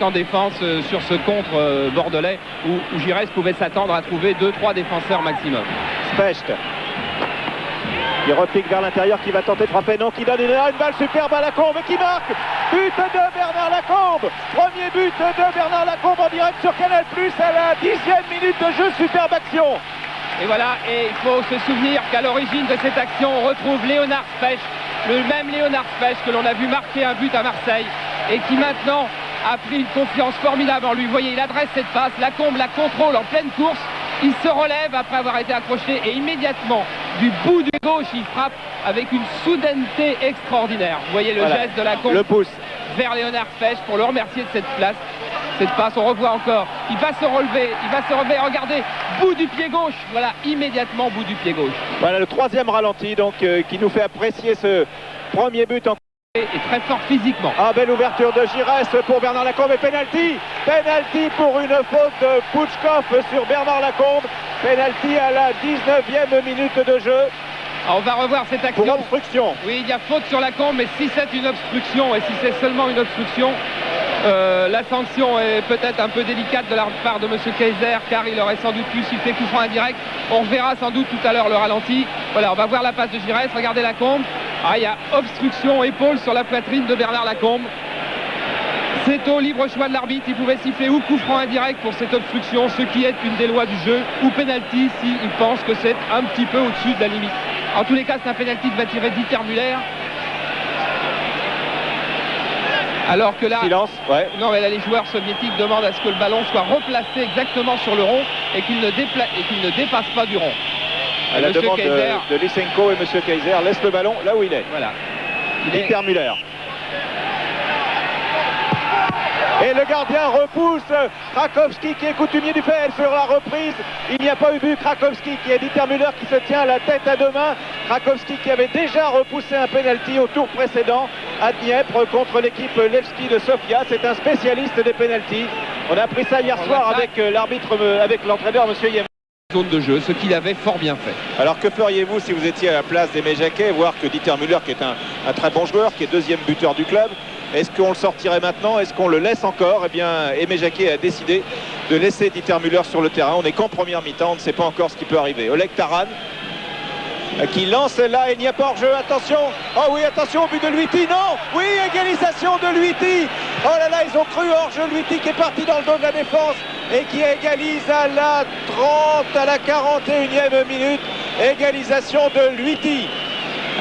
en défense sur ce contre bordelais où Giresse pouvait s'attendre à trouver 2-3 défenseurs maximum. Specht qui repique vers l'intérieur, qui va tenter de frapper, non, qui donne une balle superbe à Lacombe et qui marque. But de Bernard Lacombe, premier but de Bernard Lacombe en direct sur Canal+, à la 10e minute de jeu, superbe action. Et voilà, et il faut se souvenir qu'à l'origine de cette action, on retrouve Léonard Specht, le même Léonard Specht que l'on a vu marquer un but à Marseille et qui maintenant a pris une confiance formidable en lui. Vous voyez, il adresse cette passe, Lacombe la contrôle en pleine course, il se relève après avoir été accroché et immédiatement, du bout du gauche, il frappe avec une soudaineté extraordinaire. Vous voyez le geste de Lacombe le pouce vers Léonard Specht pour le remercier de cette place. Cette passe, on revoit encore, il va se relever, regardez, bout du pied gauche, voilà, immédiatement bout du pied gauche. Voilà le troisième ralenti donc qui nous fait apprécier ce premier but en... Et très fort physiquement. Ah, belle ouverture de Giresse pour Bernard Lacombe et penalty. Penalty pour une faute de Pouchkov sur Bernard Lacombe. Penalty à la 19e minute de jeu. Alors on va revoir cette action. Pour obstruction. Oui, il y a faute sur Lacombe, mais si c'est une obstruction et si c'est seulement une obstruction, la sanction est peut-être un peu délicate de la part de M. Kaiser, car il aurait sans doute pu siffler coup franc indirect. On reverra sans doute tout à l'heure le ralenti. Voilà, on va voir la passe de Giresse. Regardez Lacombe. Ah, il y a obstruction, épaule sur la poitrine de Bernard Lacombe. C'est au libre choix de l'arbitre. Il pouvait siffler ou coup franc indirect pour cette obstruction, ce qui est une des lois du jeu, ou penalty s'il pense que c'est un petit peu au-dessus de la limite. En tous les cas, c'est un penalty que va tirer Dieter Müller. Alors que là, silence, ouais. Non, mais là, les joueurs soviétiques demandent à ce que le ballon soit replacé exactement sur le rond et qu'il ne dépasse pas du rond. À la demande de Lysenko et M. Kaiser laisse le ballon là où il est. Voilà. Dieter Müller. Et le gardien repousse Krakowski qui est coutumier du fait sur la reprise. Il n'y a pas eu but. Krakowski qui est Dieter Müller qui se tient la tête à deux mains. Krakowski qui avait déjà repoussé un penalty au tour précédent à Dniepr contre l'équipe Levski de Sofia. C'est un spécialiste des penaltys. On a appris ça hier soir avec l'arbitre, avec l'entraîneur M. Yem. Zone de jeu, ce qu'il avait fort bien fait. Alors que feriez-vous si vous étiez à la place d'Aimé Jacquet, voir que Dieter Müller, qui est un très bon joueur, qui est deuxième buteur du club, est-ce qu'on le sortirait maintenant? Est-ce qu'on le laisse encore? Eh bien, Aimé Jacquet a décidé de laisser Dieter Müller sur le terrain. On n'est qu'en première mi-temps, on ne sait pas encore ce qui peut arriver. Oleg Taran qui lance là, il n'y a pas hors-jeu, attention. Oh oui, attention au but de Luiti, non. Oui, égalisation de Luiti. Oh là là, ils ont cru hors-jeu, Luiti qui est parti dans le dos de la défense et qui égalise à la 30, à la 41e minute. Égalisation de Luiti.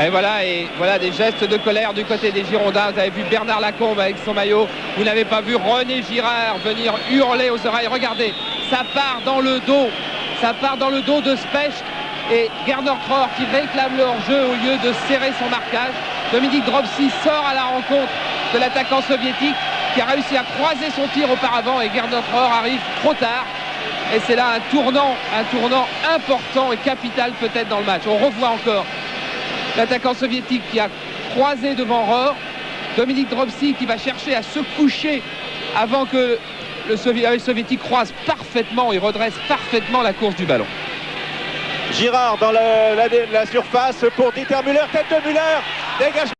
Et voilà des gestes de colère du côté des Girondins. Vous avez vu Bernard Lacombe avec son maillot. Vous n'avez pas vu René Girard venir hurler aux oreilles. Regardez, ça part dans le dos. Ça part dans le dos de Specht et Gernot Rohr qui réclame le hors-jeu au lieu de serrer son marquage. Dominique Dropsy sort à la rencontre de l'attaquant soviétique qui a réussi à croiser son tir auparavant et Gernot Rohr arrive trop tard. Et c'est là un tournant important et capital peut-être dans le match. On revoit encore l'attaquant soviétique qui a croisé devant Rohr. Dominique Dropsy qui va chercher à se coucher avant que le soviétique croise parfaitement et redresse parfaitement la course du ballon. Girard dans la surface pour Dieter Müller, tête de Müller, dégage.